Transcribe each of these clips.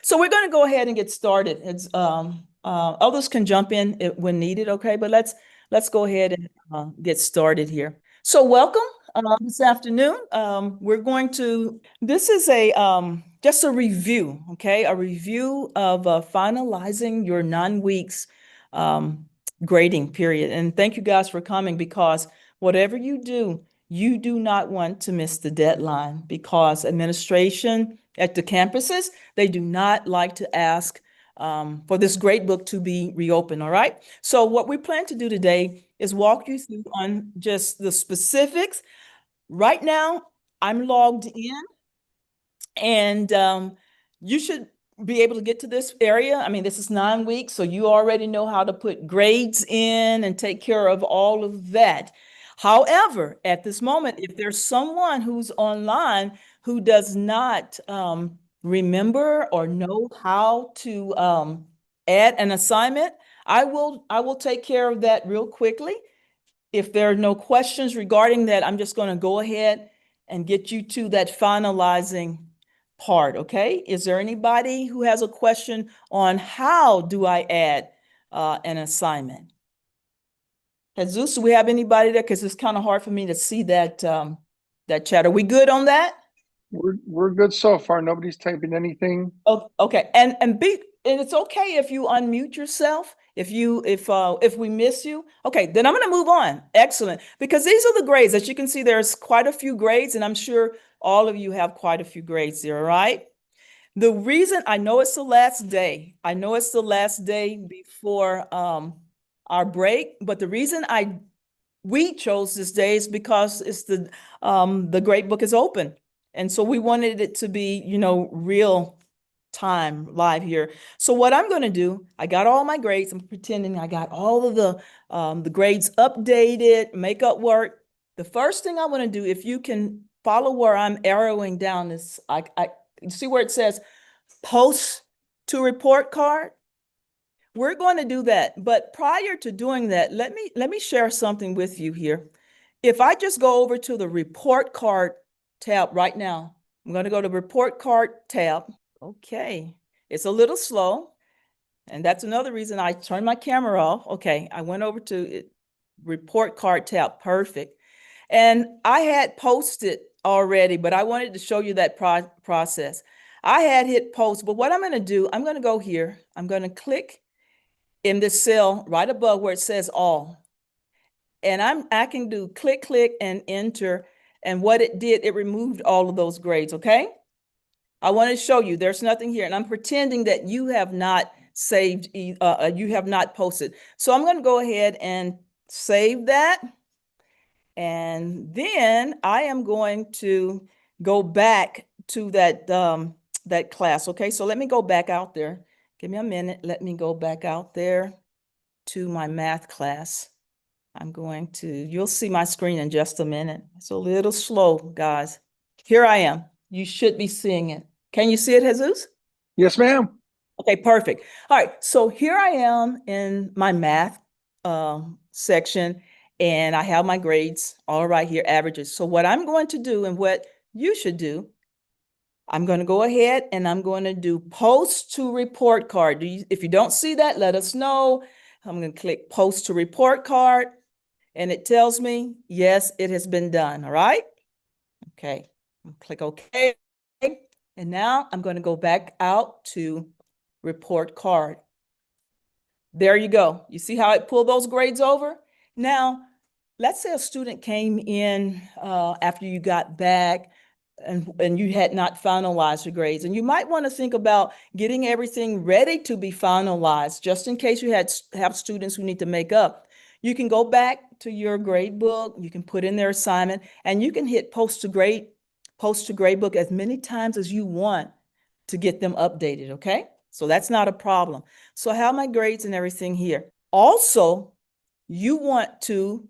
So we're going to go ahead and get started. It's others can jump in when needed, okay? But let's go ahead and get started here. So welcome this afternoon. We're going to. This is a just a review, okay? A review of finalizing your 9 weeks grading period. And thank you guys for coming, because whatever you do not want to miss the deadline, because administration at the campuses, they do not like to ask for this gradebook to be reopened, all right? So what we plan to do today is walk you through on just the specifics. Right now, I'm logged in, and you should be able to get to this area. I mean, this is 9 weeks, so you already know how to put grades in and take care of all of that. However, at this moment, if there's someone who's online who does not remember or know how to add an assignment, I will take care of that real quickly. If there are no questions regarding that, I'm just going to go ahead and get you to that finalizing part, okay? Is there anybody who has a question on how do I add an assignment? Jesus, do we have anybody there? Because it's kind of hard for me to see that that chat. Are we good on that? We're good so far. Nobody's typing anything. Oh, okay. And it's okay if you unmute yourself if we miss you. Okay, then I'm going to move on. Excellent. Because these are the grades. As you can see, there's quite a few grades, and I'm sure all of you have quite a few grades there, all right? The reason I know it's the last day, I know it's the last day before our break, but the reason we chose this day is because it's the gradebook is open. And so we wanted it to be, real time live here. So what I'm going to do, I got all my grades. I'm pretending I got all of the grades updated, makeup work. The first thing I want to do, if you can follow where I'm arrowing down, is you see where it says post to report card? We're going to do that. But prior to doing that, let me share something with you here. If I just go over to the report card tab right now, I'm going to go to report card tab. Okay, it's a little slow. And that's another reason I turned my camera off. Okay, I went over to it, report card tab. Perfect. And I had posted already, but I wanted to show you that process. I had hit post, but what I'm going to do, I'm going to go here. I'm going to click in this cell right above where it says all. And I can do click, and enter. And what it did, it removed all of those grades, okay? I want to show you there's nothing here. And I'm pretending that you have not saved, you have not posted. So I'm going to go ahead and save that. And then I am going to go back to that, that class. Okay, so let me go back out there. Give me a minute. Let me go back out there to my math class. You'll see my screen in just a minute. It's a little slow, guys. Here I am. You should be seeing it. Can you see it, Jesus? Yes, ma'am. Okay, perfect. All right, so here I am in my math section, and I have my grades all right here, averages. So what I'm going to do, and what you should do, I'm going to go ahead and I'm going to do post to report card. If you don't see that, let us know. I'm going to click post to report card, and it tells me, yes, it has been done. All right. Okay. Click OK. And now I'm going to go back out to report card. There you go. You see how it pulled those grades over? Now, let's say a student came in after you got back and you had not finalized your grades. And you might want to think about getting everything ready to be finalized, just in case you have students who need to make up. You can go back to your grade book, you can put in their assignment, and you can hit post to gradebook as many times as you want to get them updated, okay? So that's not a problem. So I have my grades and everything here. Also, you want to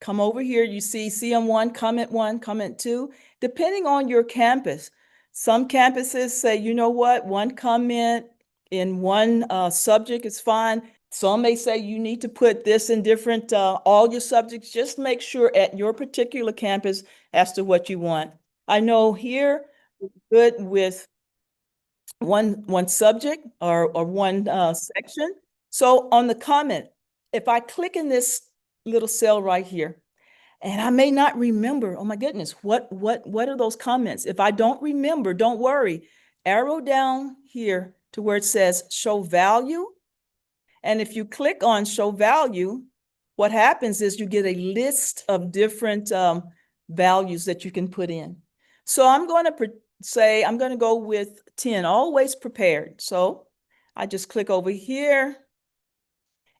come over here. You see CM1, comment 2, depending on your campus. Some campuses say, you know what, one comment in one subject is fine. Some may say you need to put this in different, all your subjects. Just make sure at your particular campus as to what you want. I know here, good with one subject or one section. So on the comment, if I click in this little cell right here, and I may not remember, oh my goodness, what are those comments? If I don't remember, don't worry. Arrow down here to where it says show value. And if you click on show value, what happens is you get a list of different values that you can put in. So I'm going to say, I'm going to go with 10, always prepared. So I just click over here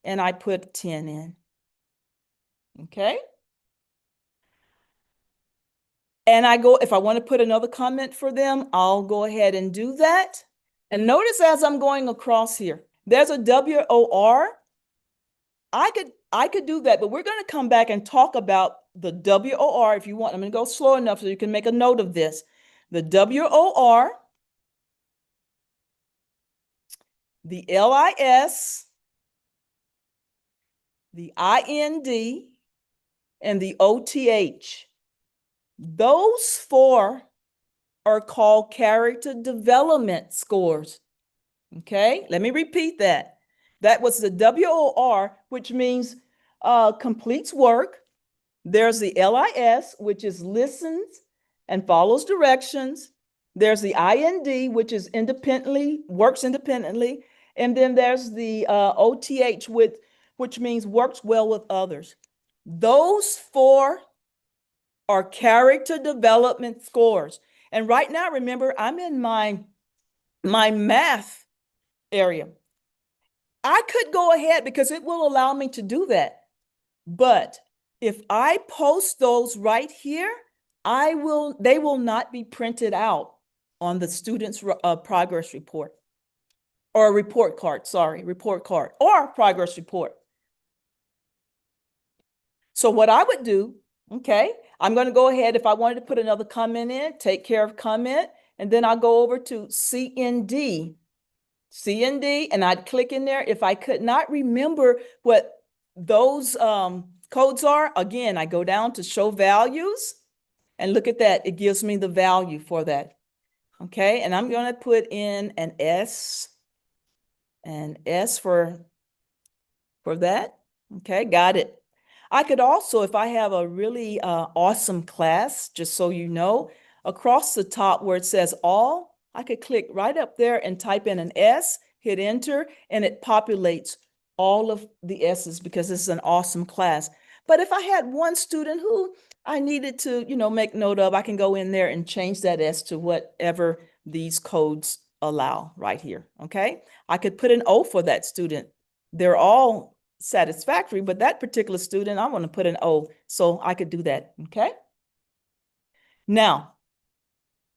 and I put 10 in. Okay. And I go, if I want to put another comment for them, I'll go ahead and do that. And notice as I'm going across here, there's a WOR. I could do that, but we're going to come back and talk about the WOR if you want. I'm going to go slow enough so you can make a note of this. The WOR, the LIS, the IND, and the OTH. Those four are called character development scores. Okay, let me repeat that. That was the WOR, which means completes work. There's the LIS, which is listens and follows directions. There's the IND, which is works independently. And then there's the OTH, which means works well with others. Those four are character development scores. And right now, remember, I'm in my math area. I could go ahead because it will allow me to do that. But if I post those right here, they will not be printed out on the student's progress report or report card, or progress report. So what I would do, okay, I'm going to go ahead, if I wanted to put another comment in, take care of comment, and then I'll go over to CND, and I'd click in there. If I could not remember what those codes are, again, I go down to show values and look at that. It gives me the value for that. Okay, and I'm going to put in an S for that. Okay, got it. I could also, if I have a really awesome class, just so you know, across the top where it says all, I could click right up there and type in an S, hit enter, and it populates all of the S's because this is an awesome class. But if I had one student who I needed to, make note of, I can go in there and change that S to whatever these codes allow right here, okay? I could put an O for that student. They're all satisfactory, but that particular student, I want to put an O, so I could do that, okay? Now,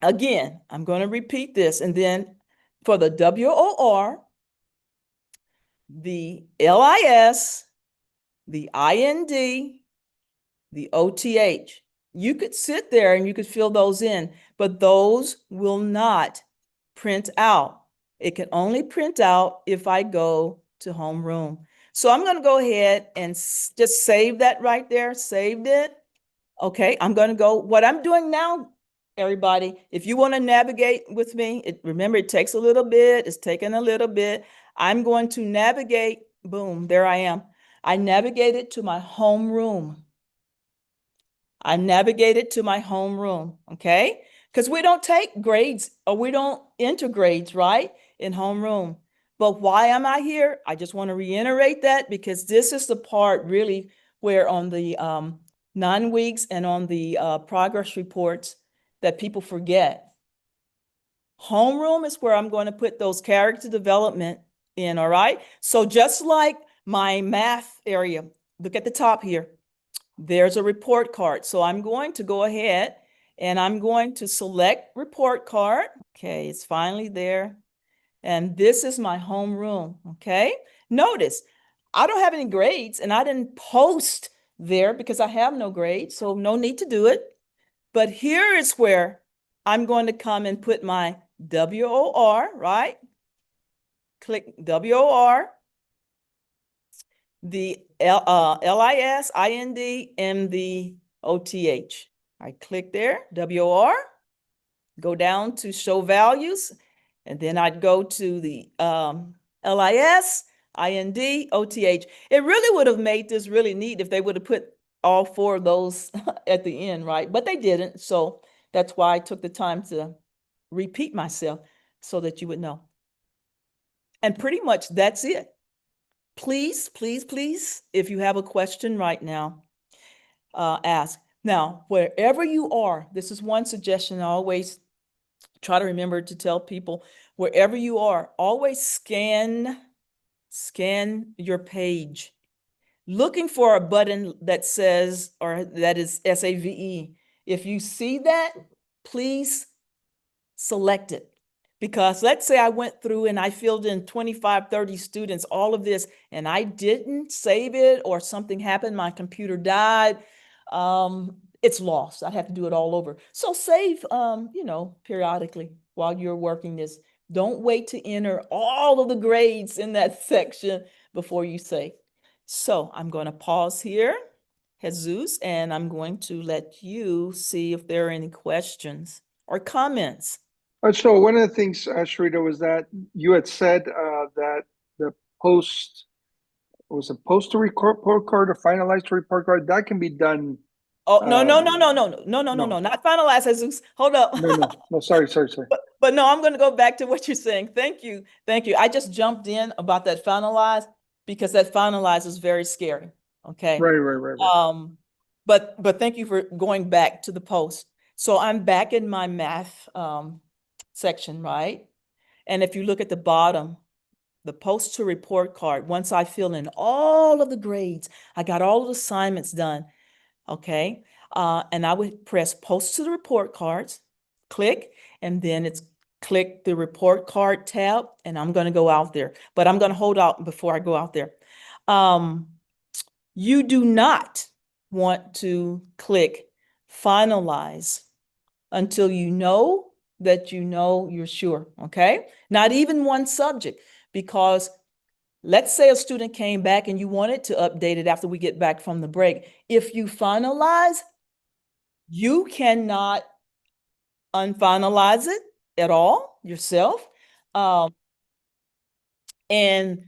again, I'm going to repeat this, and then for the WOR, the LIS, the IND, the OTH, you could sit there and you could fill those in, but those will not print out. It can only print out if I go to homeroom. So I'm going to go ahead and just save that right there. Saved it. Okay, I'm going to go. What I'm doing now, everybody, if you want to navigate with me, remember it takes a little bit. It's taking a little bit. I'm going to navigate. Boom, there I am. I navigated to my homeroom. I navigated to my homeroom, okay? Because we don't take grades or we don't enter grades, right, in homeroom. But why am I here? I just want to reiterate that because this is the part really where on the 9 weeks and on the progress reports that people forget. Homeroom is where I'm going to put those character development in, all right? So just like my math area, look at the top here. There's a report card. So I'm going to go ahead and I'm going to select report card. Okay, it's finally there. And this is my homeroom, okay? Notice, I don't have any grades and I didn't post there because I have no grades, so no need to do it. But here is where I'm going to come and put my WOR, right? Click WOR, the LIS, IND, and the OTH. I click there, WOR, go down to show values, And then I'd go to the LIS, IND, OTH. It really would have made this really neat if they would have put all four of those at the end, right? But they didn't. So that's why I took the time to repeat myself so that you would know. And pretty much that's it. Please, please, please, if you have a question right now, ask. Now, wherever you are, this is one suggestion I always try to remember to tell people, wherever you are, always scan your page, looking for a button that says, or that is SAVE. If you see that, please select it. Because let's say I went through and I filled in 25, 30 students, all of this, and I didn't save it, or something happened, my computer died, it's lost. I'd have to do it all over. So save, periodically while you're working this. Don't wait to enter all of the grades in that section before you save. So I'm going to pause here, Jesus, and I'm going to let you see if there are any questions or comments. So one of the things, Sharita, was that you had said that the post was a post to report card or finalized to report card that can be done. Oh, no, not finalize, Jesus. Hold up. No, sorry. But no, I'm going to go back to what you're saying. Thank you. I just jumped in about that finalize because that finalize is very scary. Okay. Right. But thank you for going back to the post. So I'm back in my math section, right? And if you look at the bottom, the post to report card, once I fill in all of the grades, I got all of the assignments done. Okay. And I would press post to the report cards, click, and then it's click the report card tab, and I'm going to go out there, but I'm going to hold out before I go out there. You do not want to click finalize until you know that you're sure, okay? Not even one subject, because let's say a student came back and you wanted to update it after we get back from the break. If you finalize, you cannot unfinalize it at all yourself. And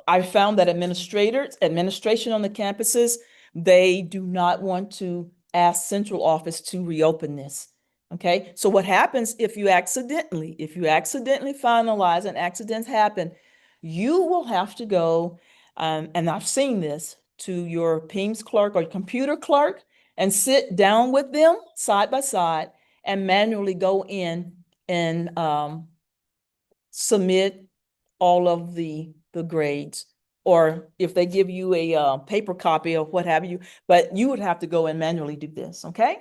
I found that administration on the campuses, they do not want to ask central office to reopen this. Okay, so what happens if you accidentally finalize and accidents happen, you will have to go, and I've seen this, to your PEIMS clerk or computer clerk and sit down with them side by side and manually go in and submit all of the grades, or if they give you a paper copy or what have you, but you would have to go and manually do this, okay?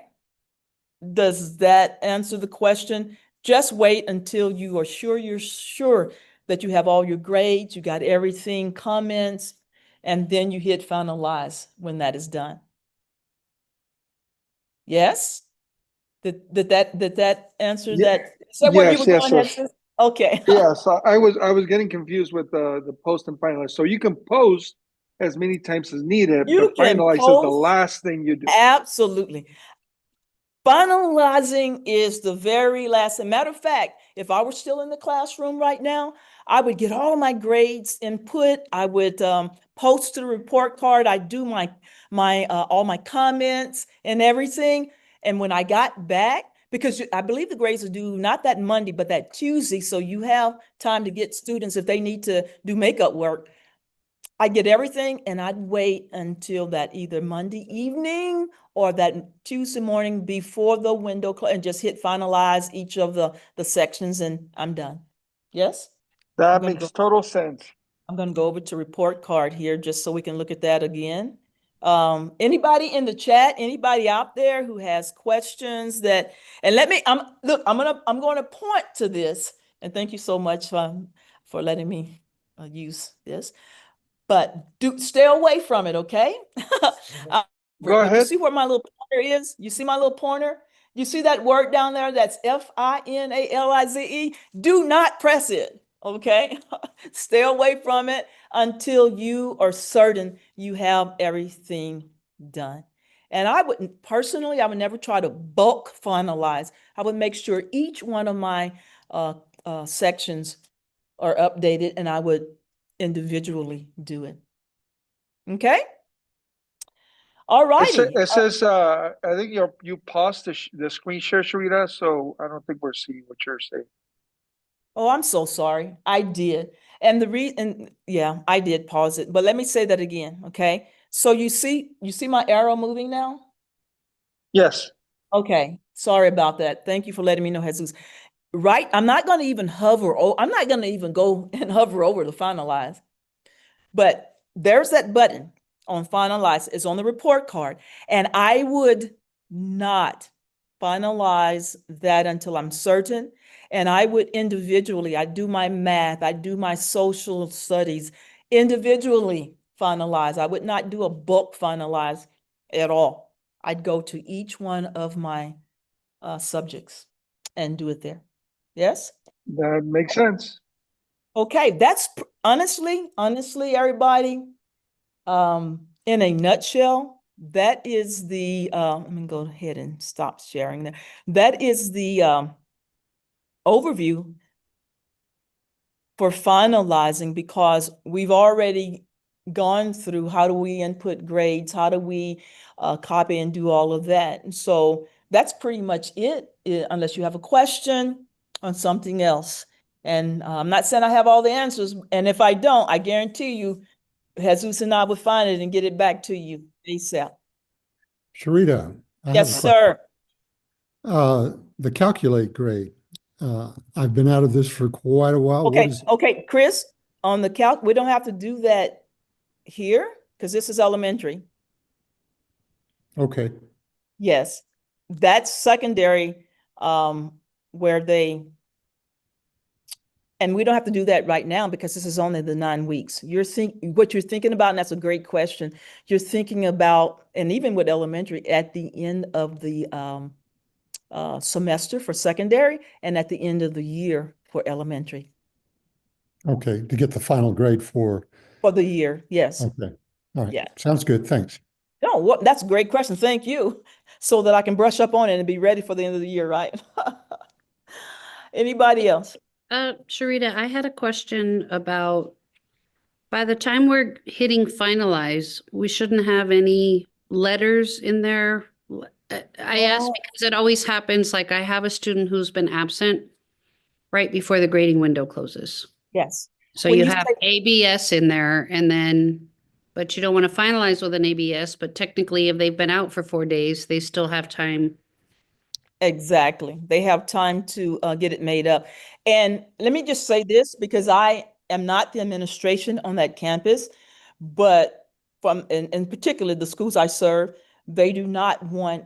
Does that answer the question? Just wait until you are sure that you have all your grades, you got everything, comments, and then you hit finalize when that is done. Yes? Did that answer that? Is that where you were going, Hexus? Okay. Yeah, so I was getting confused with the post and finalize. So you can post as many times as needed, You but can finalize is the post. last thing you do. Absolutely. Finalizing is the very last. As a matter of fact, if I were still in the classroom right now, I would get all of my grades input. I would post to the report card. I do my all my comments and everything. And when I got back, because I believe the grades are due not that Monday, but that Tuesday, so you have time to get students if they need to do makeup work. I get everything, and I'd wait until that either Monday evening or that Tuesday morning before the window and just hit finalize each of the sections, and I'm done. Yes? That makes total sense. I'm going to go over to report card here just so we can look at that again. Anybody in the chat, anybody out there who has questions that, and I'm going to point to this, and thank you so much for letting me use this. But stay away from it, okay? Go ahead. You see where my little pointer is? You see my little pointer? You see that word down there? That's Finalize. Do not press it, okay? Stay away from it until you are certain you have everything done. And I would never try to bulk finalize. I would make sure each one of my sections are updated, and I would individually do it. Okay? All righty. It says, I think you paused the screen share, Sharita, so I don't think we're seeing what you're saying. Oh, I'm so sorry. I did. And the reason, yeah, I did pause it, but let me say that again, okay? So you see my arrow moving now? Yes. Okay, sorry about that. Thank you for letting me know, Jesus. Right, I'm not going to even hover. Oh, I'm not going to even go and hover over to finalize. But there's that button on finalize. It's on the report card. And I would not finalize that until I'm certain. And I would individually, I do my math, I do my social studies, individually finalize. I would not do a bulk finalize at all. I'd go to each one of my subjects and do it there. Yes? That makes sense. Okay, that's honestly, everybody, in a nutshell, that is the, let me go ahead and stop sharing there. That is the overview for finalizing, because we've already gone through how do we input grades, how do we copy and do all of that. And so that's pretty much it, unless you have a question on something else. And I'm not saying I have all the answers. And if I don't, I guarantee you, Jesus and I will find it and get it back to you ASAP. Sharita, I have a Yes, question. sir. The calculate grade. I've been out of this for quite a while. What Okay, is okay, Chris, on the calc, we don't have to do that here because this is elementary. okay? Yes, that's secondary, where they, and we don't have to do that right now because this is only the 9 weeks. What you're thinking about, and that's a great question. You're thinking about, and even with elementary, at the end of the semester for secondary and at the end of the year for elementary. Okay, to get the final grade for. For the year, yes. Okay, all right. Yeah. Sounds good. Thanks. No, that's a great question. Thank you. So that I can brush up on it and be ready for the end of the year, right? Anybody else? Sharita, I had a question about, by the time we're hitting finalize, we shouldn't have any letters in there. I ask Oh. because it always happens, like I have a student who's been absent right before the grading window closes. Yes. So When you you have say- ABS in there and then, but you don't want to finalize with an ABS, but technically if they've been out for 4 days, they still have time. Exactly. They have time to get it made up. And let me just say this, because I am not the administration on that campus, but in particular, the schools I serve, they do not want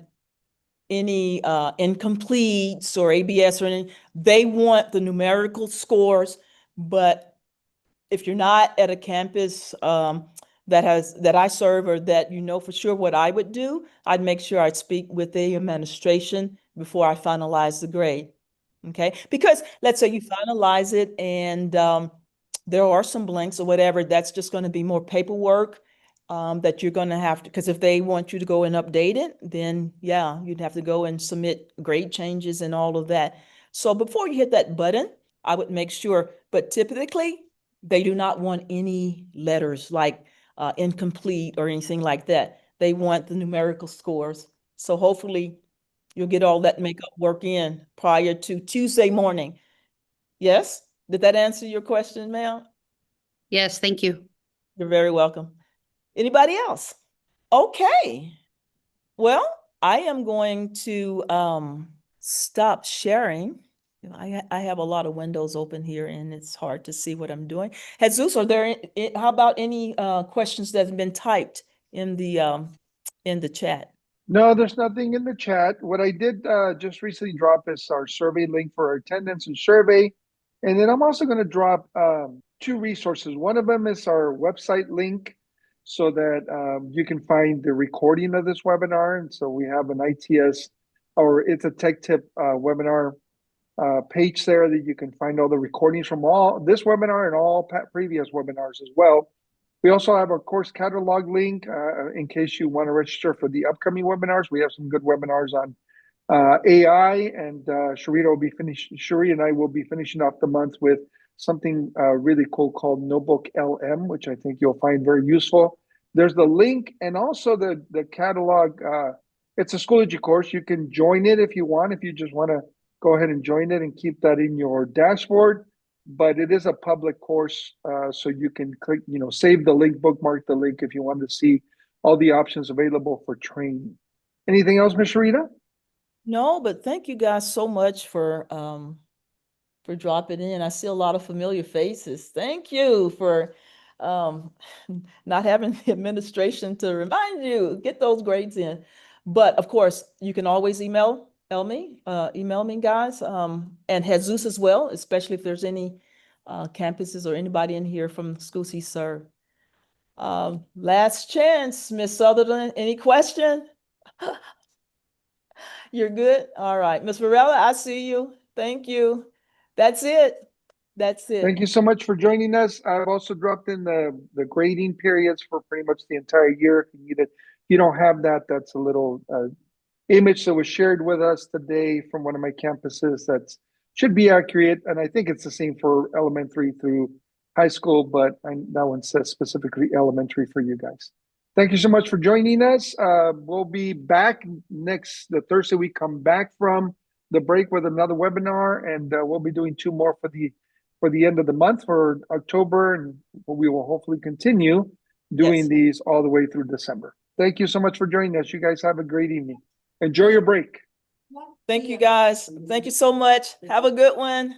any incompletes or ABS or anything. They want the numerical scores, but if you're not at a campus that I serve, or that you know for sure, what I would do, I'd make sure I'd speak with the administration before I finalize the grade. Okay, because let's say you finalize it and there are some blanks or whatever, that's just going to be more paperwork that you're going to have to, because if they want you to go and update it, then yeah, you'd have to go and submit grade changes and all of that. So before you hit that button, I would make sure, but typically they do not want any letters like incomplete or anything like that. They want the numerical scores. So hopefully you'll get all that makeup work in prior to Tuesday morning. Yes? Did that answer your question, ma'am? Yes, thank you. You're very welcome. Anybody else? Okay. Well, I am going to stop sharing. I have a lot of windows open here and it's hard to see what I'm doing. Jesus, are there, how about any questions that have been typed in the chat? No, there's nothing in the chat. What I did just recently drop is our survey link for our attendance and survey. And then I'm also going to drop 2 resources. One of them is our website link so that you can find the recording of this webinar. And so we have an I.T.S. or it's a tech tip webinar page there that you can find all the recordings from all this webinar and all previous webinars as well. We also have our course catalog link in case you want to register for the upcoming webinars. We have some good webinars on AI, and Sheree and I will be finishing off the month with something really cool called Notebook LM, which I think you'll find very useful. There's the link and also the catalog. It's a Schoology course. You can join it if you want, if you just want to go ahead and join it and keep that in your dashboard. But it is a public course, so you can click, save the link, bookmark the link if you want to see all the options available for training. Anything else, Ms. Sharita? No, but thank you guys so much for dropping in. I see a lot of familiar faces. Thank you for not having the administration to remind you, get those grades in. But of course, you can always email me, guys, and Jesus as well, especially if there's any campuses or anybody in here from the schools he served. Last chance, Miss Sutherland, any question? You're good? All right. Miss Varela, I see you. Thank you. That's it. That's it. Thank you so much for joining us. I've also dropped in the grading periods for pretty much the entire year. If you need it, if you don't have that, that's a little image that was shared with us today from one of my campuses that should be accurate. And I think it's the same for elementary through high school, but that one says specifically elementary for you guys. Thank you so much for joining us. We'll be back the Thursday we come back from the break with another webinar, and we'll be doing 2 more for the end of the month for October, and we will hopefully continue doing these all the way through December. Thank you so much for joining us. You guys have a great evening. Enjoy your break. Thank you, guys. Thank you so much. Have a good one.